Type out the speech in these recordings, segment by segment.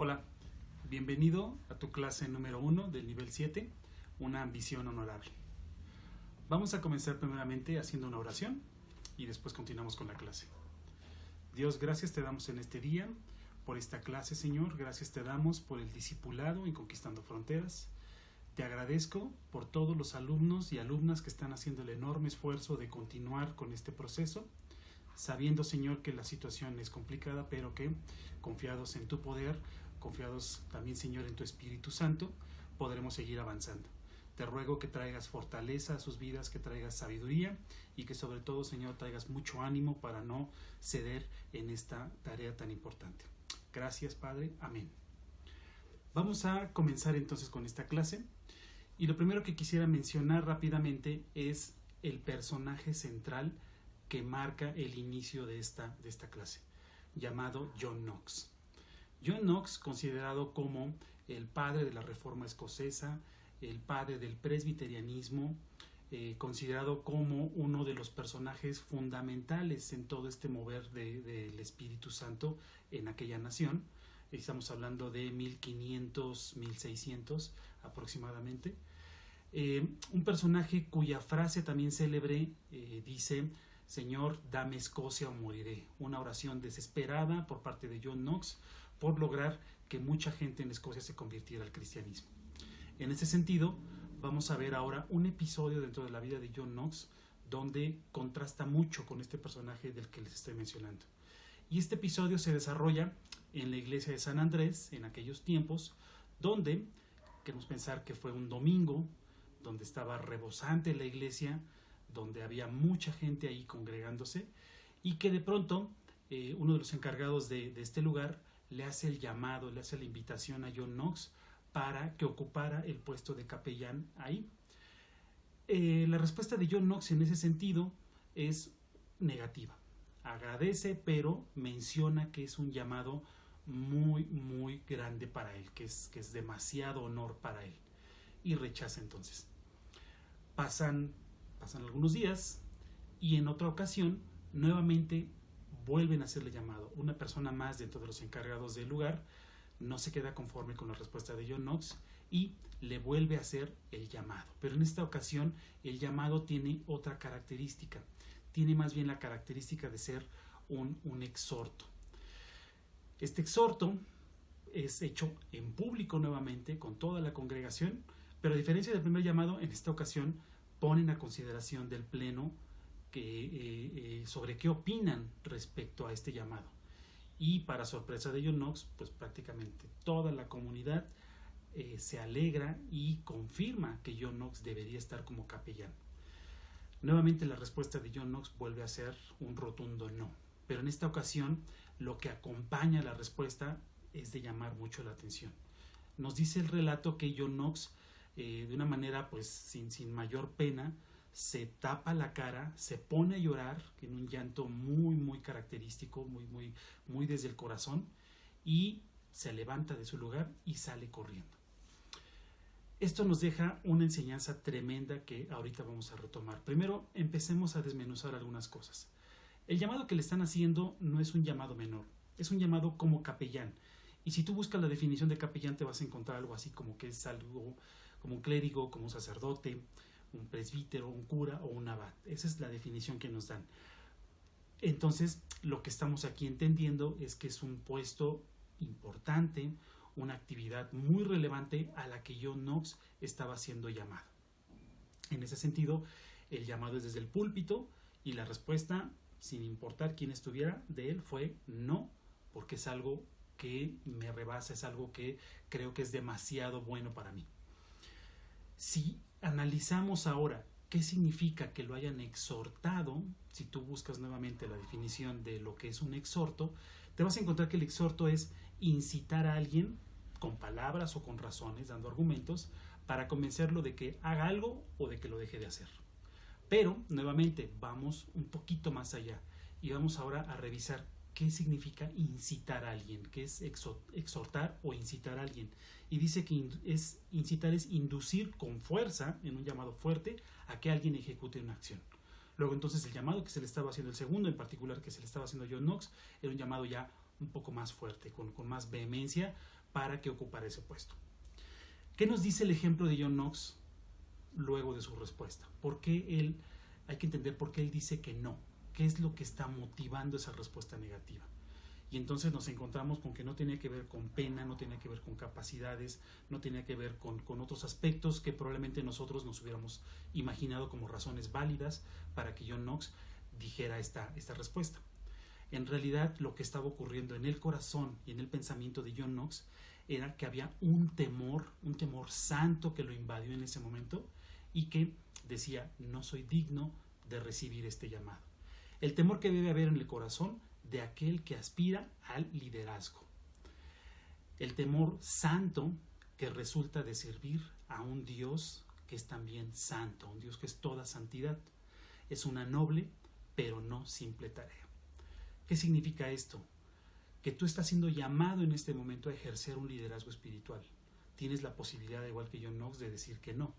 Hola, bienvenido a tu clase número 1 del nivel 7, una ambición honorable. Vamos a comenzar primeramente haciendo una oración y después continuamos con la clase. Dios, gracias te damos en este día por esta clase, Señor. Gracias te damos por el discipulado en Conquistando Fronteras. Te agradezco por todos los alumnos y alumnas que están haciendo el enorme esfuerzo de continuar con este proceso, sabiendo, Señor, que la situación es complicada, pero que confiados en tu poder, confiados también, Señor, en tu Espíritu Santo, podremos seguir avanzando. Te ruego que traigas fortaleza a sus vidas, que traigas sabiduría y que sobre todo, Señor, traigas mucho ánimo para no ceder en esta tarea tan importante. Gracias, Padre. Amén. Vamos a comenzar entonces con esta clase y lo primero que quisiera mencionar rápidamente es el personaje central que marca el inicio de esta clase, llamado John Knox. John Knox, considerado como el padre de la Reforma Escocesa, el padre del presbiterianismo, considerado como uno de los personajes fundamentales en todo este mover del Espíritu Santo en aquella nación. Estamos hablando de 1500, 1600 aproximadamente. Un personaje cuya frase también célebre dice: Señor, dame Escocia o moriré. Una oración desesperada por parte de John Knox por lograr que mucha gente en Escocia se convirtiera al cristianismo. En ese sentido, vamos a ver ahora un episodio dentro de la vida de John Knox donde contrasta mucho con este personaje del que les estoy mencionando. Y este episodio se desarrolla en la iglesia de San Andrés en aquellos tiempos, donde queremos pensar que fue un domingo, donde estaba rebosante la iglesia, donde había mucha gente ahí congregándose, y que de pronto uno de los encargados de este lugar le hace el llamado, le hace la invitación a John Knox para que ocupara el puesto de capellán ahí. La respuesta de John Knox en ese sentido es negativa. Agradece, pero menciona que es un llamado muy grande para él, que es demasiado honor para él, y rechaza entonces. Pasan algunos días y en otra ocasión nuevamente vuelven a hacerle llamado. Una persona más dentro de los encargados del lugar no se queda conforme con la respuesta de John Knox y le vuelve a hacer el llamado. Pero en esta ocasión el llamado tiene otra característica. Tiene más bien la característica de ser un exhorto. Este exhorto es hecho en público nuevamente con toda la congregación, pero a diferencia del primer llamado, en esta ocasión ponen a consideración del pleno sobre qué opinan respecto a este llamado. Y para sorpresa de John Knox, pues prácticamente toda la comunidad se alegra y confirma que John Knox debería estar como capellán. Nuevamente la respuesta de John Knox vuelve a ser un rotundo no, pero en esta ocasión lo que acompaña la respuesta es de llamar mucho la atención. Nos dice el relato que John Knox, de una manera pues sin mayor pena, se tapa la cara, se pone a llorar en un llanto muy característico, muy desde el corazón, y se levanta de su lugar y sale corriendo. Esto nos deja una enseñanza tremenda que ahorita vamos a retomar. Primero, empecemos a desmenuzar algunas cosas. El llamado que le están haciendo no es un llamado menor, es un llamado como capellán. Y si tú buscas la definición de capellán, te vas a encontrar algo así como que es algo como un clérigo, como un sacerdote, un presbítero, un cura o un abad. Esa es la definición que nos dan. Entonces, lo que estamos aquí entendiendo es que es un puesto importante, una actividad muy relevante a la que John Knox estaba siendo llamado. En ese sentido, el llamado es desde el púlpito y la respuesta, sin importar quién estuviera, de él fue no, porque es algo que me rebasa, es algo que creo que es demasiado bueno para mí. Si analizamos ahora qué significa que lo hayan exhortado, si tú buscas nuevamente la definición de lo que es un exhorto, te vas a encontrar que el exhorto es incitar a alguien con palabras o con razones, dando argumentos, para convencerlo de que haga algo o de que lo deje de hacer. Pero, nuevamente, vamos un poquito más allá y vamos ahora a revisar qué significa incitar a alguien, qué es exhortar o incitar a alguien. Y dice que incitar es inducir con fuerza, en un llamado fuerte, a que alguien ejecute una acción. Luego entonces el llamado que se le estaba haciendo, el segundo en particular que se le estaba haciendo a John Knox, era un llamado ya un poco más fuerte, con más vehemencia para que ocupara ese puesto. ¿Qué nos dice el ejemplo de John Knox luego de su respuesta? Hay que entender por qué él dice que no. ¿Qué es lo que está motivando esa respuesta negativa? Y entonces nos encontramos con que no tenía que ver con pena, no tenía que ver con capacidades, no tenía que ver con otros aspectos que probablemente nosotros nos hubiéramos imaginado como razones válidas para que John Knox dijera esta respuesta. En realidad, lo que estaba ocurriendo en el corazón y en el pensamiento de John Knox era que había un temor santo que lo invadió en ese momento y que decía: no soy digno de recibir este llamado. El temor que debe haber en el corazón de aquel que aspira al liderazgo. El temor santo que resulta de servir a un Dios que es también santo, un Dios que es toda santidad. Es una noble pero no simple tarea. ¿Qué significa esto? Que tú estás siendo llamado en este momento a ejercer un liderazgo espiritual. Tienes la posibilidad, igual que John Knox, de decir que no.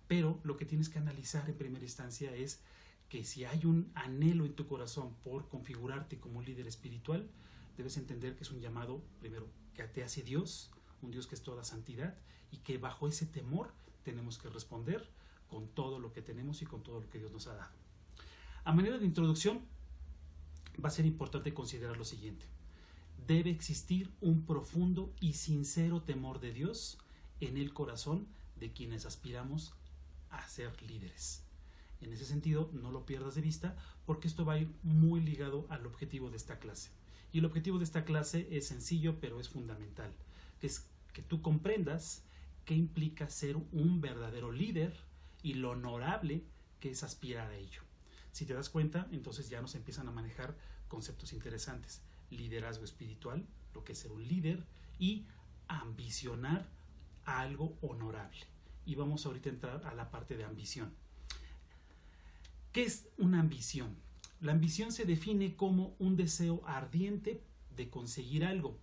Pero lo que tienes que analizar en primera instancia es que si hay un anhelo en tu corazón por configurarte como un líder espiritual, debes entender que es un llamado, primero, que te hace Dios, un Dios que es toda santidad, y que bajo ese temor tenemos que responder con todo lo que tenemos y con todo lo que Dios nos ha dado. A manera de introducción, va a ser importante considerar lo siguiente. Debe existir un profundo y sincero temor de Dios en el corazón de quienes aspiramos a ser líderes. En ese sentido, no lo pierdas de vista, porque esto va a ir muy ligado al objetivo de esta clase. Y el objetivo de esta clase es sencillo, pero es fundamental, que es que tú comprendas qué implica ser un verdadero líder y lo honorable que es aspirar a ello. Si te das cuenta, entonces ya nos empiezan a manejar conceptos interesantes. Liderazgo espiritual, lo que es ser un líder, y ambicionar a algo honorable. Y vamos ahorita a entrar a la parte de ambición. ¿Qué es una ambición? La ambición se define como un deseo ardiente de conseguir algo,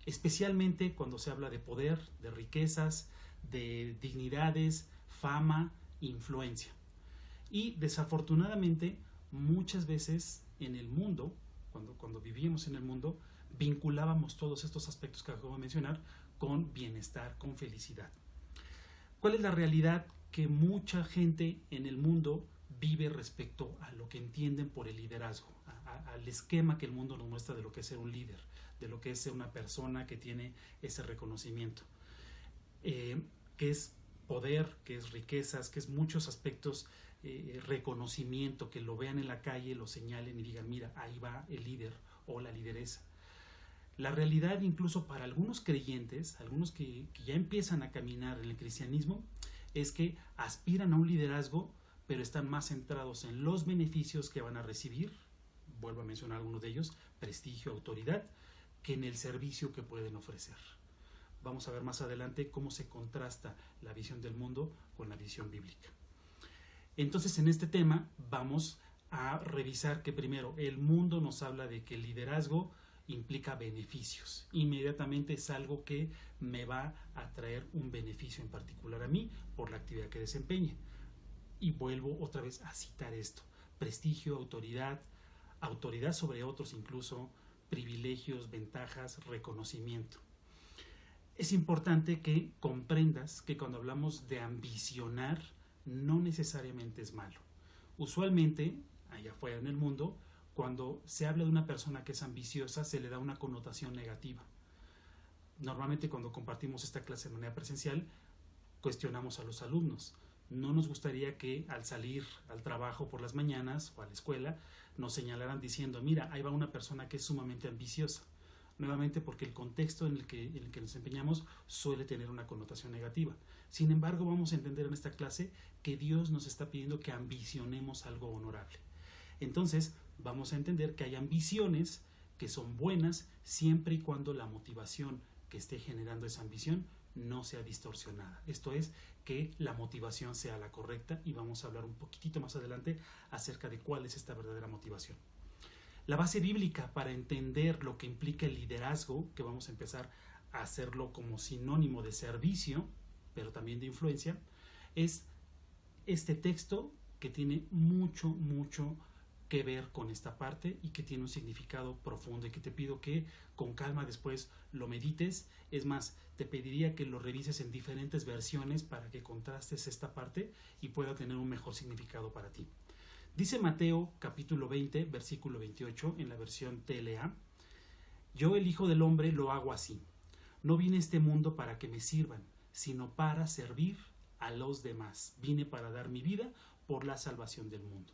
especialmente cuando se habla de poder, de riquezas, de dignidades, fama, influencia. Y desafortunadamente, muchas veces en el mundo, cuando vivíamos en el mundo, vinculábamos todos estos aspectos que acabo de mencionar con bienestar, con felicidad. ¿Cuál es la realidad que mucha gente en el mundo vive respecto a lo que entienden por el liderazgo, al esquema que el mundo nos muestra de lo que es ser un líder, de lo que es ser una persona que tiene ese reconocimiento, que es poder, que es riquezas, que es muchos aspectos, reconocimiento, que lo vean en la calle, lo señalen y digan: mira, ahí va el líder o la lideresa. La realidad, incluso para algunos creyentes, algunos que ya empiezan a caminar en el cristianismo, es que aspiran a un liderazgo, pero están más centrados en los beneficios que van a recibir, vuelvo a mencionar algunos de ellos, prestigio, autoridad, que en el servicio que pueden ofrecer. Vamos a ver más adelante cómo se contrasta la visión del mundo con la visión bíblica. Entonces, en este tema vamos a revisar que primero el mundo nos habla de que el liderazgo implica beneficios. Inmediatamente es algo que me va a traer un beneficio en particular a mí por la actividad que desempeñe. Y vuelvo otra vez a citar esto: prestigio, autoridad sobre otros, incluso privilegios, ventajas, reconocimiento. Es importante que comprendas que cuando hablamos de ambicionar, no necesariamente es malo. Usualmente, allá afuera en el mundo, cuando se habla de una persona que es ambiciosa, se le da una connotación negativa. Normalmente, cuando compartimos esta clase de manera presencial, cuestionamos a los alumnos. No nos gustaría que al salir al trabajo por las mañanas o a la escuela nos señalaran diciendo: mira, ahí va una persona que es sumamente ambiciosa. Nuevamente, porque el contexto en el que nos empeñamos suele tener una connotación negativa. Sin embargo, vamos a entender en esta clase que Dios nos está pidiendo que ambicionemos algo honorable. Entonces, vamos a entender que hay ambiciones que son buenas siempre y cuando la motivación que esté generando esa ambición no sea distorsionada. Esto es, que la motivación sea la correcta, y vamos a hablar un poquitito más adelante acerca de cuál es esta verdadera motivación. La base bíblica para entender lo que implica el liderazgo, que vamos a empezar a hacerlo como sinónimo de servicio, pero también de influencia, es este texto que tiene mucho que ver con esta parte y que tiene un significado profundo y que te pido que con calma después lo medites. Es más, te pediría que lo revises en diferentes versiones para que contrastes esta parte y pueda tener un mejor significado para ti. Dice Mateo capítulo 20, versículo 28 en la versión TLA: yo, el Hijo del Hombre, lo hago así. No vine a este mundo para que me sirvan, sino para servir a los demás. Vine para dar mi vida por la salvación del mundo.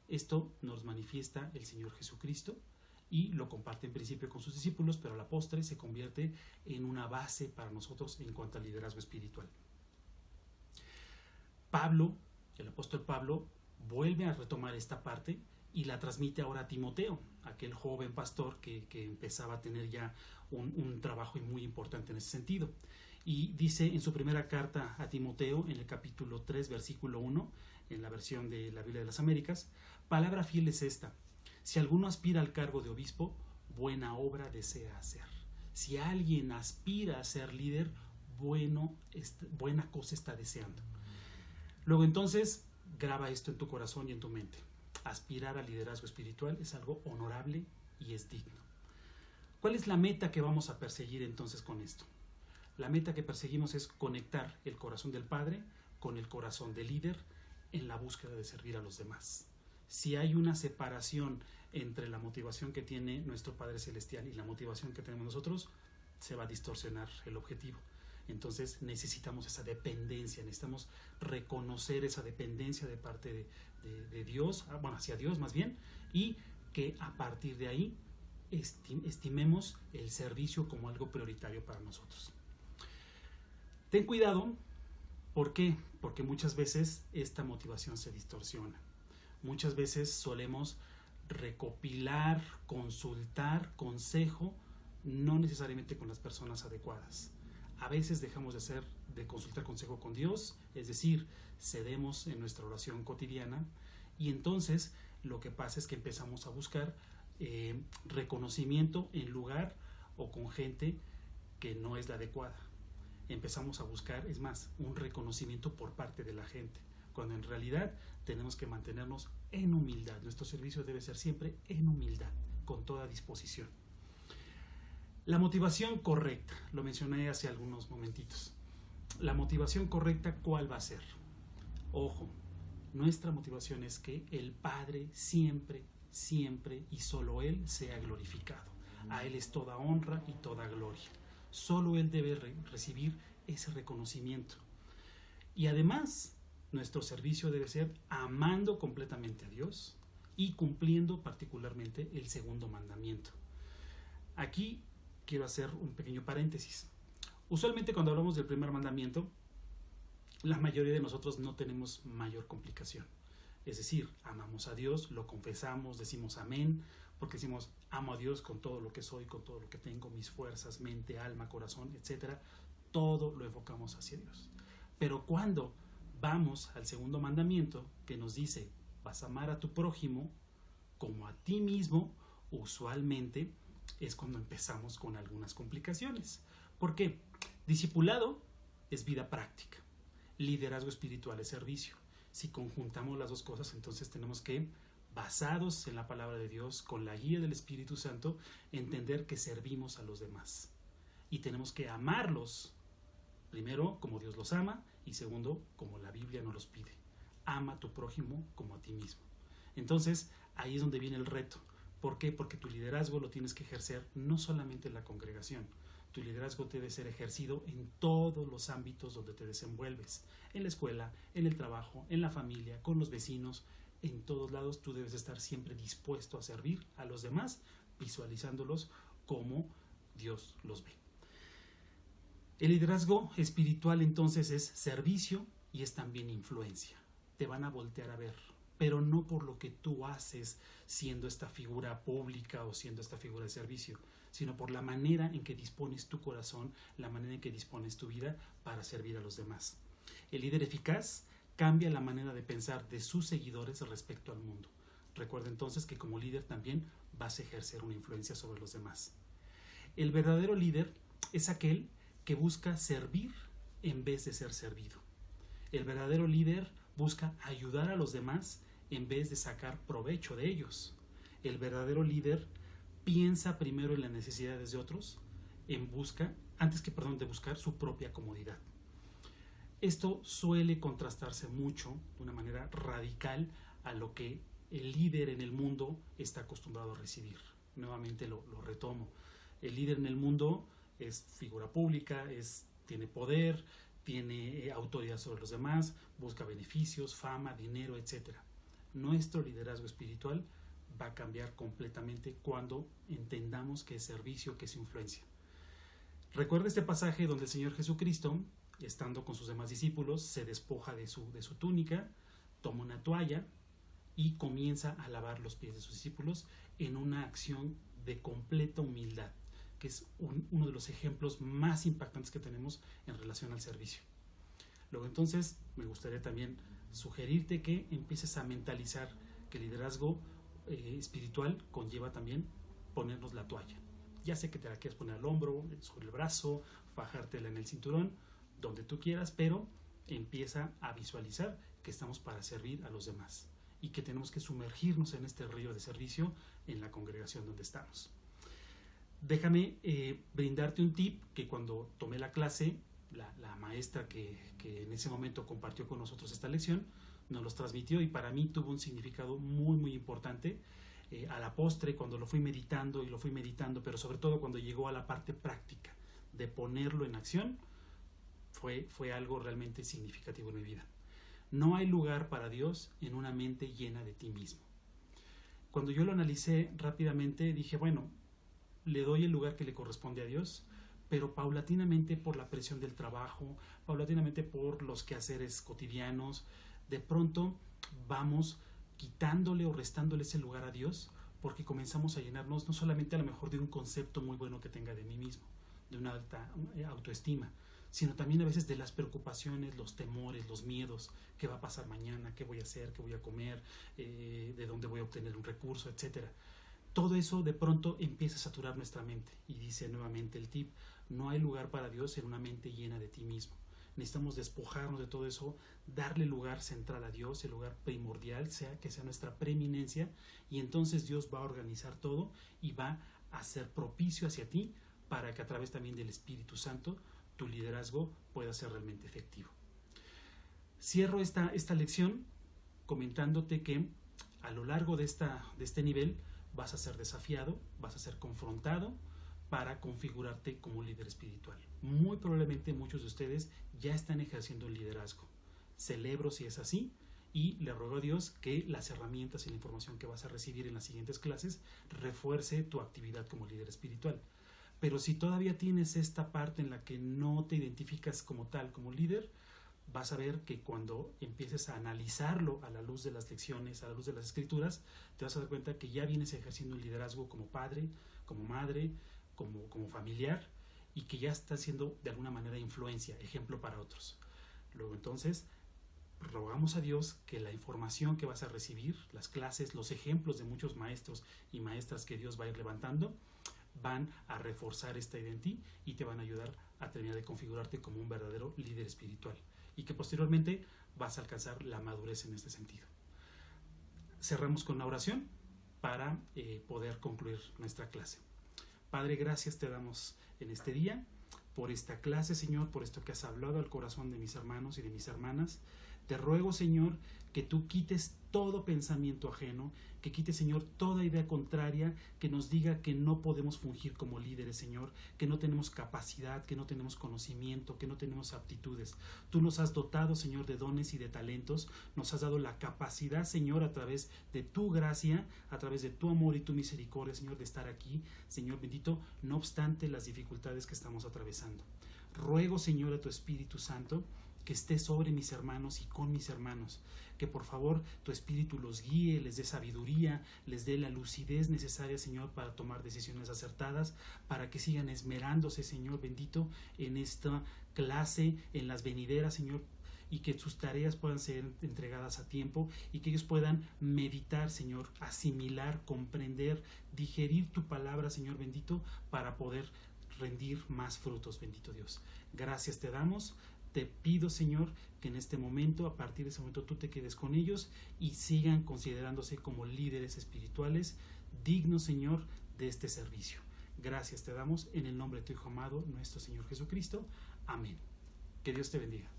Esto nos manifiesta el Señor Jesucristo y lo comparte en principio con sus discípulos, pero a la postre se convierte en una base para nosotros en cuanto al liderazgo espiritual. Pablo, el apóstol Pablo, vuelve a retomar esta parte y la transmite ahora a Timoteo, aquel joven pastor que empezaba a tener ya un trabajo muy importante en ese sentido. Y dice en su primera carta a Timoteo, en el capítulo 3, versículo 1, en la versión de la Biblia de las Américas: palabra fiel es esta: si alguno aspira al cargo de obispo, buena obra desea hacer. Si alguien aspira a ser líder, buena cosa está deseando. Luego entonces, graba esto en tu corazón y en tu mente. Aspirar al liderazgo espiritual es algo honorable y es digno. ¿Cuál es la meta que vamos a perseguir entonces con esto? La meta que perseguimos es conectar el corazón del Padre con el corazón del líder en la búsqueda de servir a los demás. Si hay una separación entre la motivación que tiene nuestro Padre Celestial y la motivación que tenemos nosotros, se va a distorsionar el objetivo. Entonces necesitamos esa dependencia, necesitamos reconocer esa dependencia de parte de Dios, bueno, hacia Dios más bien, y que a partir de ahí estimemos el servicio como algo prioritario para nosotros. Ten cuidado. ¿Por qué? Porque muchas veces esta motivación se distorsiona. Muchas veces solemos recopilar, consultar consejo, no necesariamente con las personas adecuadas. A veces dejamos de consultar consejo con Dios, es decir, cedemos en nuestra oración cotidiana, y entonces lo que pasa es que empezamos a buscar reconocimiento en lugar o con gente que no es la adecuada. Empezamos a buscar, es más, un reconocimiento por parte de la gente, cuando en realidad tenemos que mantenernos en humildad. Nuestro servicio debe ser siempre en humildad, con toda disposición. La motivación correcta, lo mencioné hace algunos momentitos. La motivación correcta, ¿cuál va a ser? Ojo, nuestra motivación es que el Padre siempre, siempre y solo Él sea glorificado. A Él es toda honra y toda gloria. Solo Él debe recibir ese reconocimiento. Y además, nuestro servicio debe ser amando completamente a Dios y cumpliendo particularmente el segundo mandamiento. Aquí quiero hacer un pequeño paréntesis. Usualmente cuando hablamos del primer mandamiento, la mayoría de nosotros no tenemos mayor complicación. Es decir, amamos a Dios, lo confesamos, decimos amén, porque decimos amo a Dios con todo lo que soy, con todo lo que tengo, mis fuerzas, mente, alma, corazón, etc. Todo lo enfocamos hacia Dios. Pero cuando vamos al segundo mandamiento, que nos dice vas a amar a tu prójimo como a ti mismo, usualmente es cuando empezamos con algunas complicaciones. ¿Por qué? Discipulado es vida práctica, liderazgo espiritual es servicio. Si conjuntamos las dos cosas, entonces tenemos que, basados en la palabra de Dios, con la guía del Espíritu Santo, entender que servimos a los demás. Y tenemos que amarlos, primero como Dios los ama, y segundo como la Biblia nos los pide. Ama a tu prójimo como a ti mismo. Entonces, ahí es donde viene el reto. ¿Por qué? Porque tu liderazgo lo tienes que ejercer no solamente en la congregación. Tu liderazgo debe ser ejercido en todos los ámbitos donde te desenvuelves. En la escuela, en el trabajo, en la familia, con los vecinos. En todos lados tú debes estar siempre dispuesto a servir a los demás, visualizándolos como Dios los ve. El liderazgo espiritual entonces es servicio y es también influencia. Te van a voltear a ver, pero no por lo que tú haces siendo esta figura pública o siendo esta figura de servicio, sino por la manera en que dispones tu corazón, la manera en que dispones tu vida para servir a los demás. El líder eficaz cambia la manera de pensar de sus seguidores respecto al mundo. Recuerda entonces que como líder también vas a ejercer una influencia sobre los demás. El verdadero líder es aquel que busca servir en vez de ser servido. El verdadero líder busca ayudar a los demás en vez de sacar provecho de ellos. El verdadero líder piensa primero en las necesidades de otros antes de buscar su propia comodidad. Esto suele contrastarse mucho, de una manera radical, a lo que el líder en el mundo está acostumbrado a recibir. Nuevamente lo retomo. El líder en el mundo es figura pública, tiene poder, tiene autoridad sobre los demás, busca beneficios, fama, dinero, etc. Nuestro liderazgo espiritual va a cambiar completamente cuando entendamos que es servicio, que es influencia. Recuerda este pasaje donde el Señor Jesucristo, estando con sus demás discípulos, se despoja de su túnica, toma una toalla y comienza a lavar los pies de sus discípulos en una acción de completa humildad, que es uno de los ejemplos más impactantes que tenemos en relación al servicio. Luego entonces me gustaría también sugerirte que empieces a mentalizar que el liderazgo espiritual conlleva también ponernos la toalla. Ya sé que te la quieres poner al hombro, sobre el brazo, fajártela en el cinturón, donde tú quieras, pero empieza a visualizar que estamos para servir a los demás y que tenemos que sumergirnos en este río de servicio en la congregación donde estamos. Déjame brindarte un tip que cuando tomé la clase, la maestra que en ese momento compartió con nosotros esta lección, nos los transmitió y para mí tuvo un significado muy muy importante. A la postre, cuando lo fui meditando, pero sobre todo cuando llegó a la parte práctica de ponerlo en acción, fue algo realmente significativo en mi vida. No hay lugar para Dios en una mente llena de ti mismo. Cuando yo lo analicé rápidamente, dije, bueno, le doy el lugar que le corresponde a Dios, pero paulatinamente por la presión del trabajo, paulatinamente por los quehaceres cotidianos, de pronto vamos quitándole o restándole ese lugar a Dios, porque comenzamos a llenarnos no solamente a lo mejor de un concepto muy bueno que tenga de mí mismo, de una alta autoestima, sino también a veces de las preocupaciones, los temores, los miedos, qué va a pasar mañana, qué voy a hacer, qué voy a comer, de dónde voy a obtener un recurso, etcétera. Todo eso de pronto empieza a saturar nuestra mente y dice nuevamente el tip, no hay lugar para Dios en una mente llena de ti mismo. Necesitamos despojarnos de todo eso, darle lugar central a Dios, el lugar primordial, que sea nuestra preeminencia, y entonces Dios va a organizar todo y va a ser propicio hacia ti para que a través también del Espíritu Santo tu liderazgo pueda ser realmente efectivo. Cierro esta lección comentándote que a lo largo de este nivel vas a ser desafiado, vas a ser confrontado para configurarte como líder espiritual. Muy probablemente muchos de ustedes ya están ejerciendo el liderazgo. Celebro si es así y le ruego a Dios que las herramientas y la información que vas a recibir en las siguientes clases refuerce tu actividad como líder espiritual. Pero si todavía tienes esta parte en la que no te identificas como tal, como líder, vas a ver que cuando empieces a analizarlo a la luz de las lecciones, a la luz de las escrituras, te vas a dar cuenta que ya vienes ejerciendo un liderazgo como padre, como madre, como familiar, y que ya está siendo de alguna manera influencia, ejemplo para otros. Luego entonces rogamos a Dios que la información que vas a recibir, las clases, los ejemplos de muchos maestros y maestras que Dios va a ir levantando, van a reforzar esta idea en ti y te van a ayudar a terminar de configurarte como un verdadero líder espiritual y que posteriormente vas a alcanzar la madurez en este sentido. Cerramos con una oración para poder concluir nuestra clase. Padre, gracias te damos en este día por esta clase, Señor, por esto que has hablado al corazón de mis hermanos y de mis hermanas. Te ruego, Señor, que tú quites todo pensamiento ajeno, que quites, Señor, toda idea contraria que nos diga que no podemos fungir como líderes, Señor, que no tenemos capacidad, que no tenemos conocimiento, que no tenemos aptitudes. Tú nos has dotado, Señor, de dones y de talentos, nos has dado la capacidad, Señor, a través de tu gracia, a través de tu amor y tu misericordia, Señor, de estar aquí, Señor bendito, no obstante las dificultades que estamos atravesando. Ruego, Señor, a tu Espíritu Santo, que esté sobre mis hermanos y con mis hermanos, que por favor tu Espíritu los guíe, les dé sabiduría, les dé la lucidez necesaria, Señor, para tomar decisiones acertadas, para que sigan esmerándose, Señor bendito, en esta clase, en las venideras, Señor, y que sus tareas puedan ser entregadas a tiempo y que ellos puedan meditar, Señor, asimilar, comprender, digerir tu palabra, Señor bendito, para poder rendir más frutos, bendito Dios. Gracias te damos. Te pido, Señor, que en este momento, a partir de ese momento, tú te quedes con ellos y sigan considerándose como líderes espirituales, dignos, Señor, de este servicio. Gracias te damos en el nombre de tu Hijo amado, nuestro Señor Jesucristo. Amén. Que Dios te bendiga.